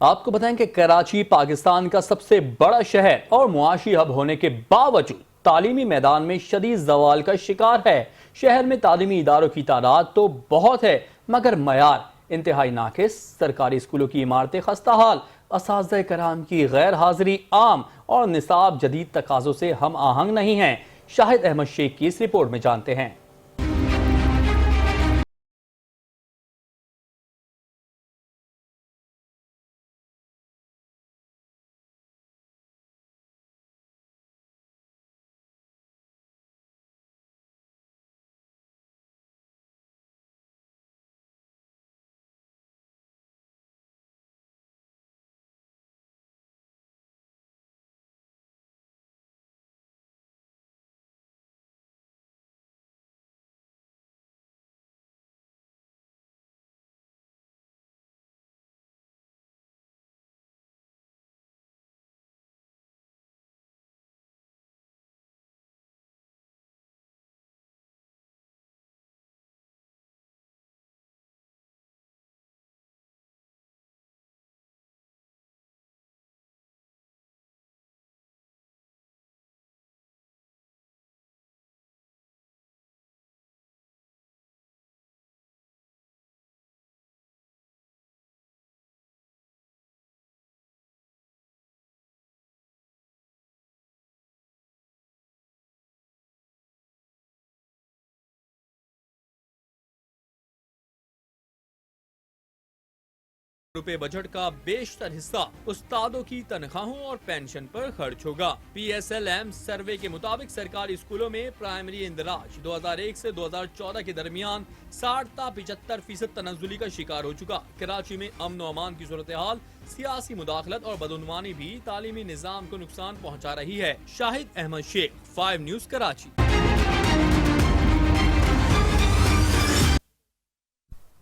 आपको बताएं कि कराची पाकिस्तान का सबसे बड़ा शहर और मुआशी हब होने के बावजूद तालीमी मैदान में शदीद ज़वाल का शिकार है। शहर में तालीमी इदारों की तादाद तो बहुत है, मगर मयार इंतहाई नाकिस। सरकारी स्कूलों की इमारतें खस्ता हाल, असातिज़ा कराम की गैर हाजिरी आम और निसाब जदीद तकाज़ों से हम आहंग नहीं है। शाहिद अहमद शेख की इस रिपोर्ट में जानते हैं। रुपए बजट का बेशतर हिस्सा उस्तादों की तनख्वाहों और पेंशन पर खर्च होगा। PSLM सर्वे के मुताबिक सरकारी स्कूलों में प्राइमरी इंदराज 2001 से 2014 के दरमियान 60 से 75% तनज़्ज़ुली का शिकार हो चुका। कराची में अमन व अमान की सूरत हाल, सियासी मुदाखलत और बदउनवानी भी तालीमी निज़ाम को नुकसान पहुँचा रही है। शाहिद अहमद शेख, 5 न्यूज़, कराची।